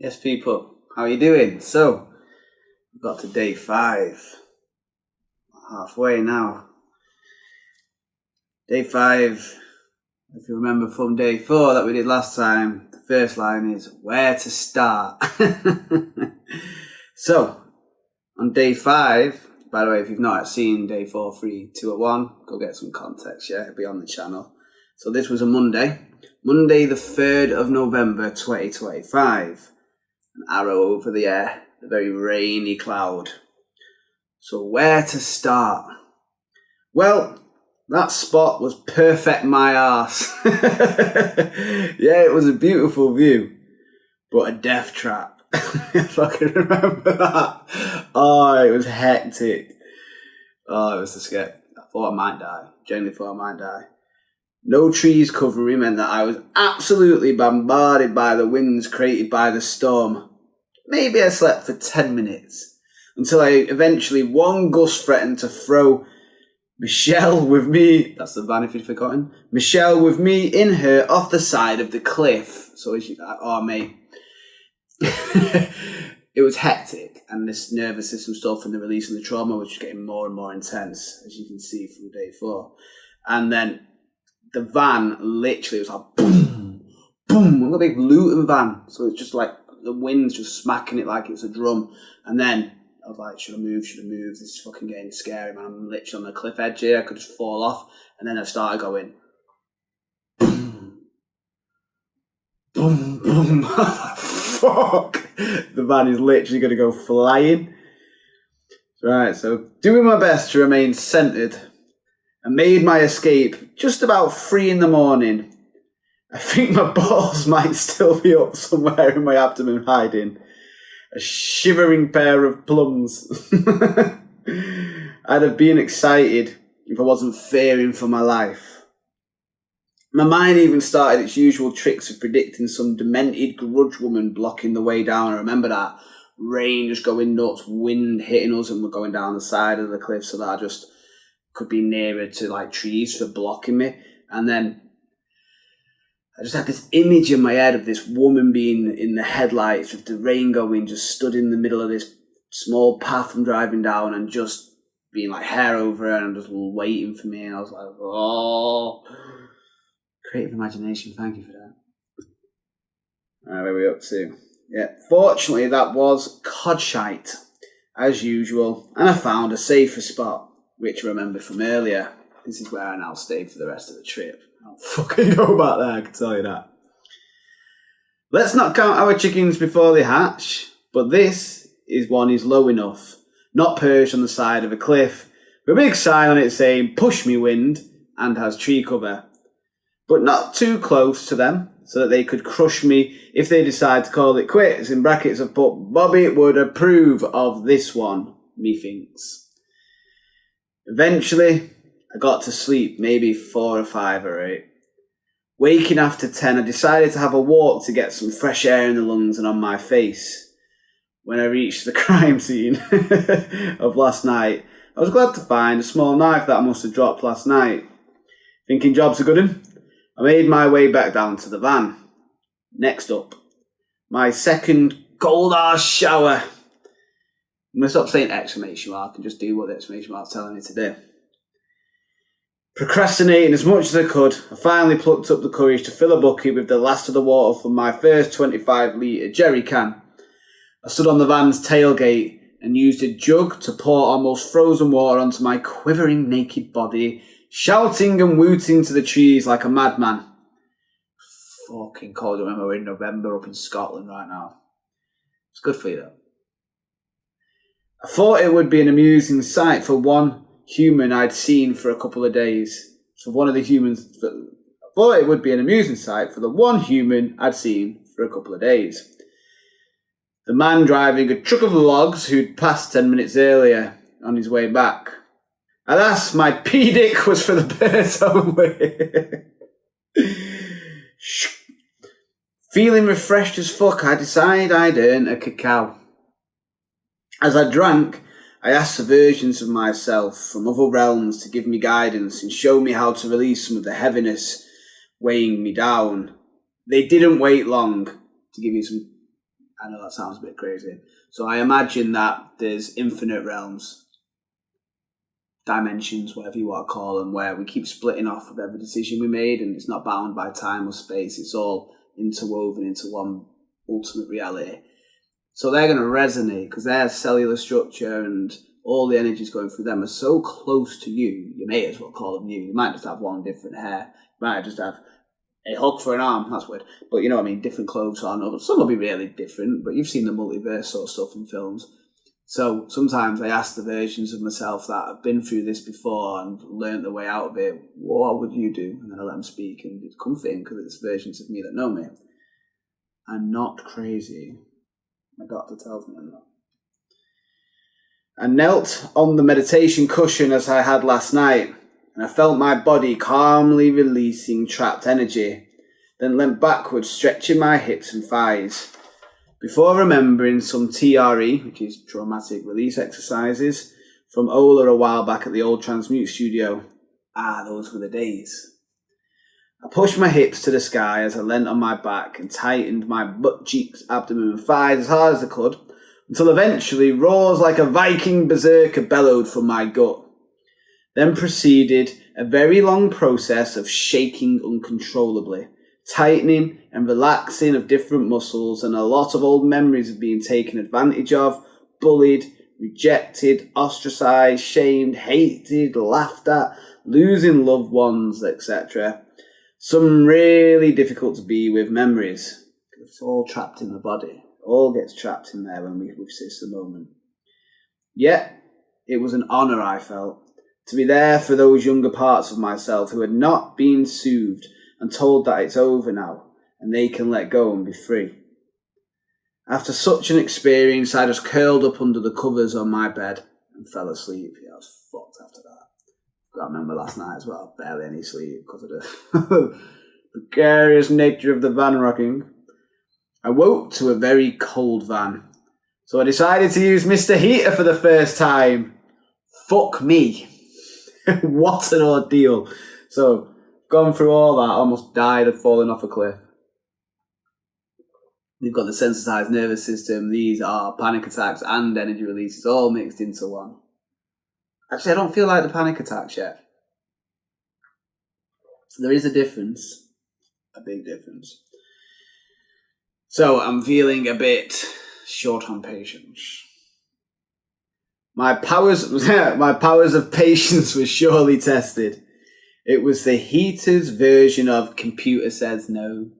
Yes, people, how are you doing? So, we've got to day 5. Halfway now. Day 5, if you remember from day 4 that we did last time, the first line is where to start. So, on day 5, by the way, if you've not seen day 4, 3, 2 or 1, go get some context, yeah? It'll be on the channel. So this was a Monday the 3rd of November 2025. An arrow over the air, a very rainy cloud. So where to start? Well, that spot was perfect my arse. Yeah, it was a beautiful view, but a death trap. If I can remember that. Oh, it was hectic. Oh, it was scary. I thought I might die. Genuinely thought I might die. No trees covering meant that I was absolutely bombarded by the winds created by the storm. Maybe I slept for 10 minutes until I eventually one gust threatened to throw Michelle with me, that's the van if you'd forgotten, Michelle with me in her off the side of the cliff. So she, oh mate, it was hectic, and this nervous system stuff and the release and the trauma was just getting more and more intense, as you can see from day 4. And then the van literally was like boom, boom. I'm a big Luton van, so it's just like the wind's just smacking it like it's a drum. And then I was like, should I move? This is fucking getting scary, man. I'm literally on the cliff edge here. I could just fall off. And then I started going boom, boom, boom. Fuck. The van is literally going to go flying. Right, so doing my best to remain centred. I made my escape just about 3 in the morning. I think my balls might still be up somewhere in my abdomen hiding. A shivering pair of plums. I'd have been excited if I wasn't fearing for my life. My mind even started its usual tricks of predicting some demented grudge woman blocking the way down. I remember that. Rain just going nuts, wind hitting us, and we're going down the side of the cliff so that I just could be nearer to like trees for blocking me. And then I just had this image in my head of this woman being in the headlights with the rain going, just stood in the middle of this small path I'm driving down and just being like hair over her and just waiting for me. And I was like, oh, creative imagination, thank you for that. Alright, where are we up to? Yeah, fortunately that was codshite, as usual, and I found a safer spot, which I remember from earlier. This is where I now stay for the rest of the trip. I don't fucking know about that, I can tell you that. Let's not count our chickens before they hatch, but this one is low enough, not perched on the side of a cliff, with a big sign on it saying, push me wind, and has tree cover. But not too close to them, so that they could crush me if they decide to call it quits. In brackets I've put, Bobby would approve of this one, methinks. Eventually, I got to sleep, maybe 4 or 5 or 8. Waking after 10, I decided to have a walk to get some fresh air in the lungs and on my face. When I reached the crime scene of last night, I was glad to find a small knife that I must have dropped last night. Thinking job's a good one, I made my way back down to the van. Next up, my second cold ass shower. I'm going to stop saying exclamation mark and just do what the exclamation mark's telling me to do. Procrastinating as much as I could, I finally plucked up the courage to fill a bucket with the last of the water from my first 25-litre jerry can. I stood on the van's tailgate and used a jug to pour almost frozen water onto my quivering naked body, shouting and wooting to the trees like a madman. Fucking cold. I remember we're in November up in Scotland right now. It's good for you though. I thought it would be an amusing sight for one human I'd seen for a couple of days. So one of the humans, I thought it would be an amusing sight for the one human I'd seen for a couple of days. The man driving a truck of logs who'd passed 10 minutes earlier on his way back. Alas, my pedic was for the birds only. Feeling refreshed as fuck, I decided I'd earn a cacao. As I drank, I asked the versions of myself from other realms to give me guidance and show me how to release some of the heaviness weighing me down. They didn't wait long to give you some I know that sounds a bit crazy. So I imagine that there's infinite realms, dimensions, whatever you want to call them, where we keep splitting off with every decision we made, and it's not bound by time or space. It's all interwoven into one ultimate reality. So they're going to resonate because their cellular structure and all the energies going through them are so close to you. You may as well call them you. You might just have one different hair. You might just have a hug for an arm. That's weird. But you know what I mean? Different clothes on. Some will be really different, but you've seen the multiverse sort of stuff in films. So sometimes I ask the versions of myself that have been through this before and learned the way out of it, what would you do? And then I let them speak, and it's comforting because it's versions of me that know me. I'm not crazy. My doctor tells me I'm not. I knelt on the meditation cushion as I had last night, and I felt my body calmly releasing trapped energy, then leant backwards, stretching my hips and thighs. Before remembering some TRE, which is traumatic release exercises, from Ola a while back at the old Transmute studio. Those were the days. I pushed my hips to the sky as I leant on my back and tightened my butt cheeks, abdomen and thighs as hard as I could, until eventually roars like a Viking berserker bellowed from my gut. Then proceeded a very long process of shaking uncontrollably, tightening and relaxing of different muscles, and a lot of old memories of being taken advantage of, bullied, rejected, ostracized, shamed, hated, laughed at, losing loved ones, etc. Some really difficult to be with memories. It's all trapped in the body. It all gets trapped in there when we resist the moment. Yet, it was an honour I felt, to be there for those younger parts of myself who had not been soothed and told that it's over now and they can let go and be free. After such an experience, I just curled up under the covers on my bed and fell asleep. Yeah, I was fucked after that. I remember last night as well, barely any sleep because of the precarious nature of the van rocking. I woke to a very cold van, so I decided to use Mr. Heater for the first time. Fuck me. What an ordeal. So, gone through all that, almost died of falling off a cliff. We've got the sensitized nervous system. These are panic attacks and energy releases all mixed into one. Actually, I don't feel like the panic attacks yet. So there is a difference. A big difference. So I'm feeling a bit short on patience. My powers of patience were surely tested. It was the heater's version of computer says no.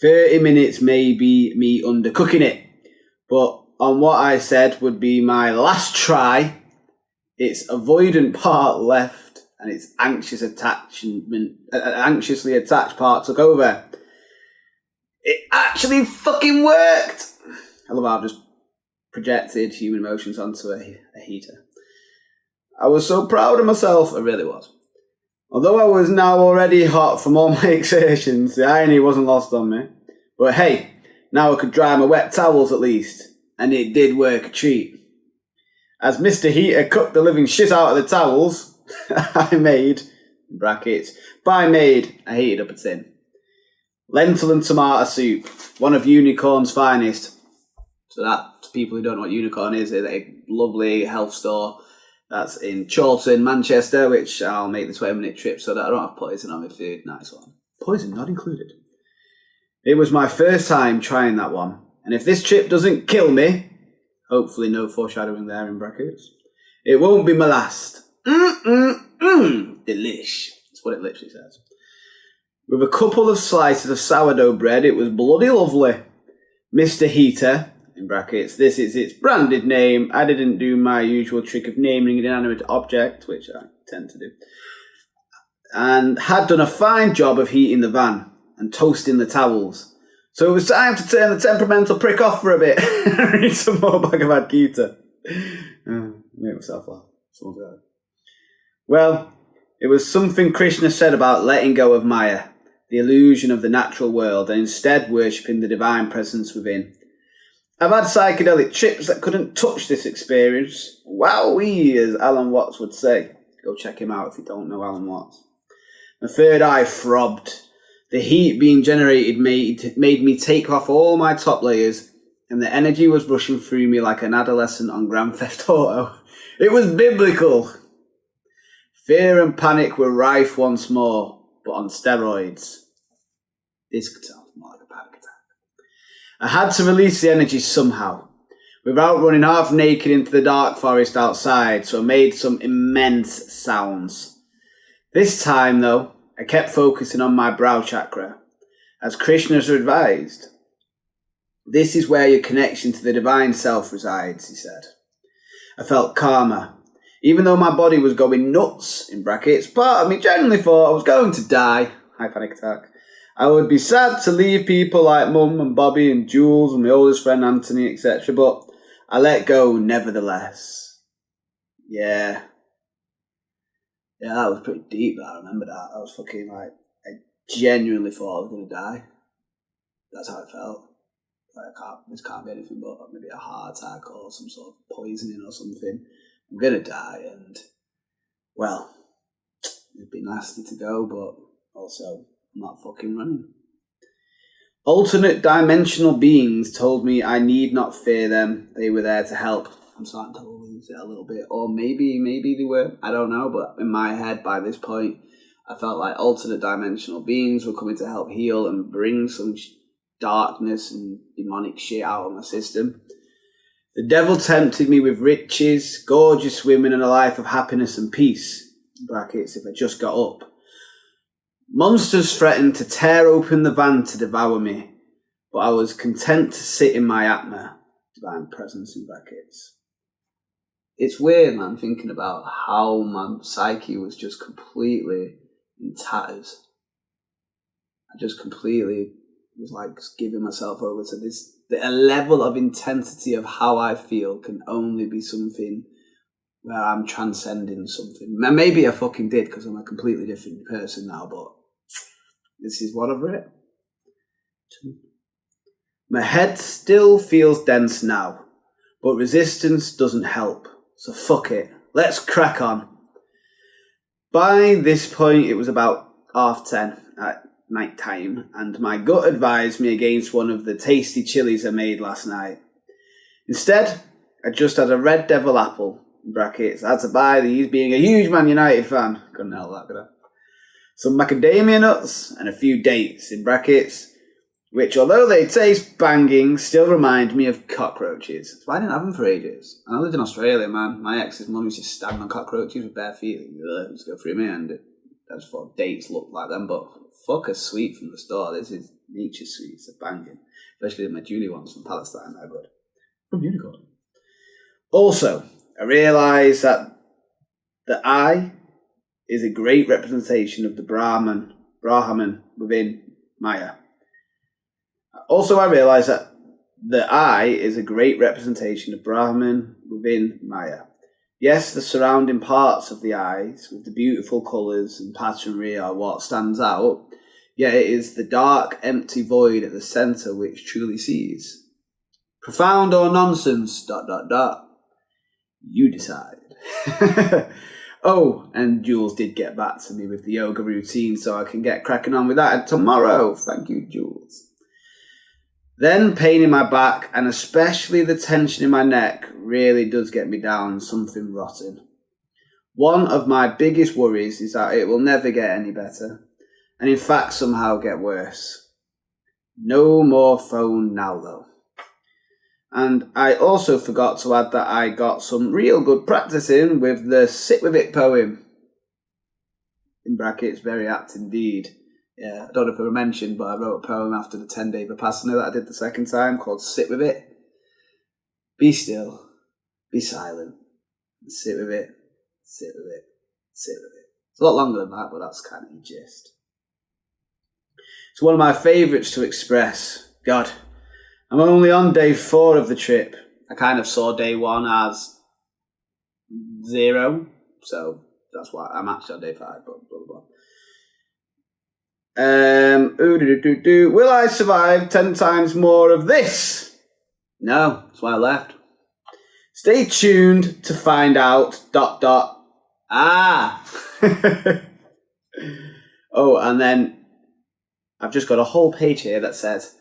30 minutes may be me undercooking it, but on what I said would be my last try, its avoidant part left and its anxiously attached part took over. It actually fucking worked! I love how I've just projected human emotions onto a heater. I was so proud of myself, I really was. Although I was now already hot from all my exertions, the irony wasn't lost on me. But hey, now I could dry my wet towels at least, and it did work a treat. As Mr. Heater cooked the living shit out of the towels, I made, in brackets, by made, I heated up a tin. Lentil and tomato soup, one of Unicorn's finest. So that, to people who don't know what Unicorn is a lovely health store that's in Chorlton, Manchester, which I'll make the 20-minute trip so that I don't have poison on my food. Nice one. Poison not included. It was my first time trying that one, and if this trip doesn't kill me, hopefully no foreshadowing there in brackets, it won't be my last. Delish. That's what it literally says. With a couple of slices of sourdough bread, it was bloody lovely. Mr. Heater, in brackets, this is its branded name. I didn't do my usual trick of naming an inanimate object, which I tend to do, and had done a fine job of heating the van and toasting the towels. So it was time to turn the temperamental prick off for a bit and read some more Bhagavad Gita. Make myself laugh. Well, it was something Krishna said about letting go of Maya, the illusion of the natural world, and instead worshipping the divine presence within. I've had psychedelic trips that couldn't touch this experience. Wowee, as Alan Watts would say. Go check him out if you don't know Alan Watts. My third eye throbbed. The heat being generated made me take off all my top layers, and the energy was rushing through me like an adolescent on Grand Theft Auto. It was biblical. Fear and panic were rife once more, but on steroids. This could sound more like a panic attack. I had to release the energy somehow, without running half naked into the dark forest outside, so I made some immense sounds. This time, though, I kept focusing on my brow chakra, as Krishna's advised. This is where your connection to the divine self resides, he said. I felt calmer, even though my body was going nuts, in brackets. Part of me genuinely thought I was going to die. High panic attack. I would be sad to leave people like Mum and Bobby and Jules and my oldest friend Anthony, etc., but I let go nevertheless. Yeah, that was pretty deep, I remember that. I was fucking like, I genuinely thought I was going to die. That's how it felt. Like, this can't be anything but maybe a heart attack or some sort of poisoning or something. I'm going to die, and, well, it'd be nasty to go, but also, I'm not fucking running. Alternate dimensional beings told me I need not fear them. They were there to help. I'm starting to lose it a little bit. Or maybe they were. I don't know. But in my head, by this point, I felt like alternate dimensional beings were coming to help heal and bring some darkness and demonic shit out of my system. The devil tempted me with riches, gorgeous women, and a life of happiness and peace. Brackets, if I just got up. Monsters threatened to tear open the van to devour me, but I was content to sit in my Atma, divine presence in brackets. It's weird, man, thinking about how my psyche was just completely in tatters. I just completely was like giving myself over to this. A level of intensity of how I feel can only be something where I'm transcending something. Maybe I fucking did because I'm a completely different person now, but this is what I've read. My head still feels dense now, but resistance doesn't help. So fuck it. Let's crack on. By this point, it was about 10:30 at night time, and my gut advised me against one of the tasty chilies I made last night. Instead, I just had a Red Devil apple, in brackets. I had to buy these, being a huge Man United fan. Couldn't help that, could I? Some macadamia nuts and a few dates, in brackets, which, although they taste banging, still remind me of cockroaches. So I didn't have them for ages. I lived in Australia, man. My ex's mum used to stand on cockroaches with bare feet. It used to go through me, and I just thought dates looked like them, but fuck a sweet from the store. This is nature's sweets, they're banging. Especially my Julie ones from Palestine, they're good. From Unicorn. Also, I realised that the eye is a great representation of the Brahman within Maya. Also, I realised that the eye is a great representation of Brahman within Maya. Yes, the surrounding parts of the eyes, with the beautiful colours and patternry, are what stands out, yet it is the dark, empty void at the centre which truly sees. Profound or nonsense, ... You decide. Oh, and Jules did get back to me with the yoga routine, so I can get cracking on with that tomorrow. Thank you, Jules. Then pain in my back, and especially the tension in my neck, really does get me down something rotten. One of my biggest worries is that it will never get any better, and in fact somehow get worse. No more phone now, though. And I also forgot to add that I got some real good practice in with the Sit With It poem. In brackets, very apt indeed. Yeah, I don't know if I mentioned, but I wrote a poem after the 10-day Vipassana that I did the second time called Sit With It. Be still, be silent, sit with it, sit with it, sit with it. It's a lot longer than that, but that's kind of the gist. It's one of my favourites to express. God, I'm only on day 4 of the trip. I kind of saw day 1 as 0, so that's why I'm actually on day 5, blah, blah, blah. Will I survive 10 times more of this? No, that's why I left. Stay tuned to find out, ... Oh, and then I've just got a whole page here that says,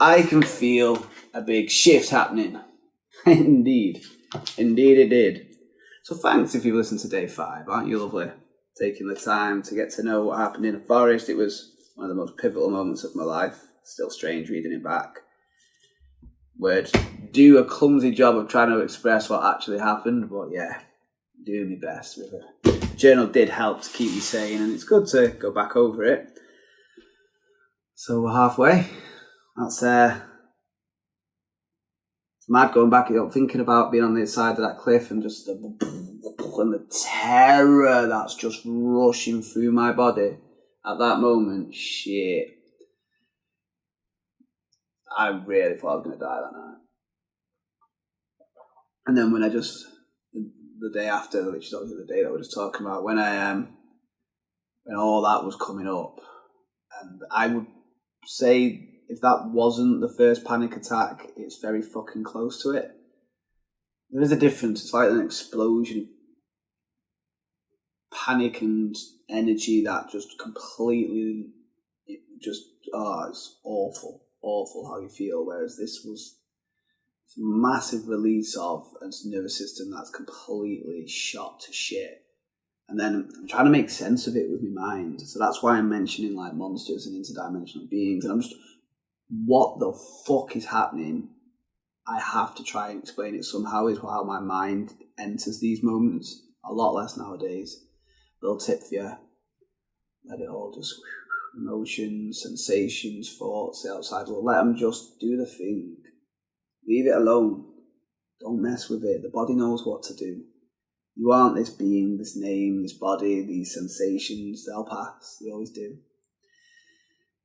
I can feel a big shift happening. Indeed. Indeed it did. So thanks if you've listened to day 5, aren't you lovely? Taking the time to get to know what happened in a forest. It was one of the most pivotal moments of my life. Still strange reading it back. Words do a clumsy job of trying to express what actually happened, but yeah, doing my best with it. The journal did help to keep me sane, and it's good to go back over it. So we're halfway. That's it's mad going back, thinking about being on the side of that cliff and just the terror that's just rushing through my body at that moment. Shit. I really thought I was going to die that night. And then when the day after, which is obviously the day that we're just talking about, when all that was coming up, and I would say if that wasn't the first panic attack, it's very fucking close to it. There is a difference. It's like an explosion, panic and energy that just completely, it's awful how you feel. Whereas this was a massive release of a nervous system that's completely shot to shit. And then I'm trying to make sense of it with my mind. So that's why I'm mentioning like monsters and interdimensional beings. And I'm just, what the fuck is happening? I have to try and explain it somehow, is how my mind enters these moments. A lot less nowadays. Little tip for you. Let it all just, emotions, sensations, thoughts, the outside world, let them just do the thing. Leave it alone. Don't mess with it. The body knows what to do. You aren't this being, this name, this body, these sensations. They'll pass. They always do.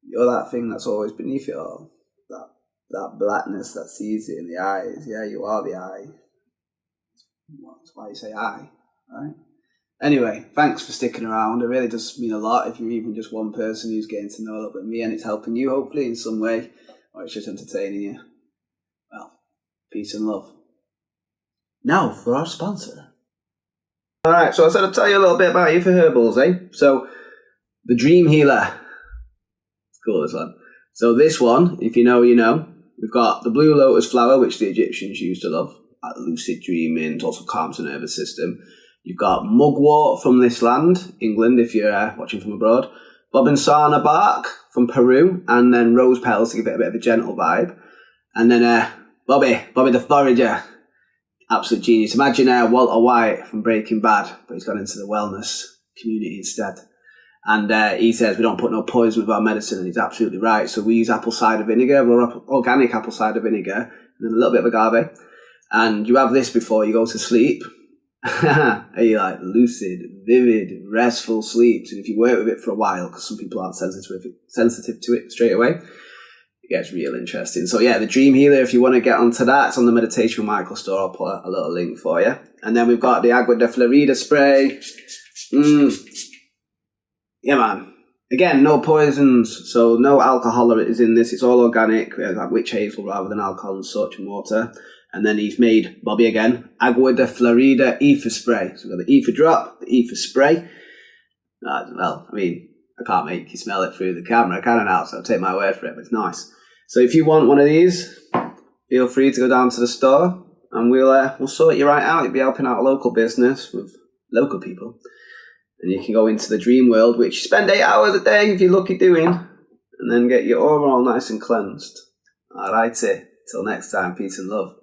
You're that thing that's always beneath it all. That blackness that sees it in the eyes. Yeah, you are the eye. That's why you say I, right? Anyway, thanks for sticking around. It really does mean a lot if you're even just one person who's getting to know a little bit of me and it's helping you, hopefully, in some way, or it's just entertaining you. Well, peace and love. Now for our sponsor. Alright, so I said I'd tell you a little bit about you for herbals, eh? So, the Dream Healer. It's cool, this one. So this one, if you know, you know. We've got the blue lotus flower, which the Egyptians used to love. Lucid dreaming, it also calms the nervous system. You've got mugwort from this land, England, if you're watching from abroad. Bobinsana bark from Peru, and then rose petals to give it a bit of a gentle vibe. And then Bobby the Forager, absolute genius. Imagine Walter White from Breaking Bad, but he's gone into the wellness community instead. And he says we don't put no poison with our medicine, and he's absolutely right. So we use apple cider vinegar, organic apple cider vinegar, and then a little bit of agave. And you have this before you go to sleep. Are you like lucid, vivid, restful sleeps? And if you work with it for a while, because some people aren't sensitive to it straight away, it gets real interesting. So yeah, the Dream Healer, if you want to get onto that, it's on the Meditation with Michael store. I'll put a little link for you. And then we've got the Agua de Florida spray. Yeah, man. Again, no poisons, so no alcohol is in this. It's all organic, like witch hazel rather than alcohol and such, and water. And then he's made, Bobby again, Agua de Florida ether spray. So we've got the ether drop, the ether spray. Well, I mean, I can't make you smell it through the camera, can I now? So I'll take my word for it, but it's nice. So if you want one of these, feel free to go down to the store and we'll sort you right out. You'll be helping out a local business with local people. And you can go into the dream world, which you spend 8 hours a day if you're lucky doing, and then get your aura all nice and cleansed. Alrighty, till next time, peace and love.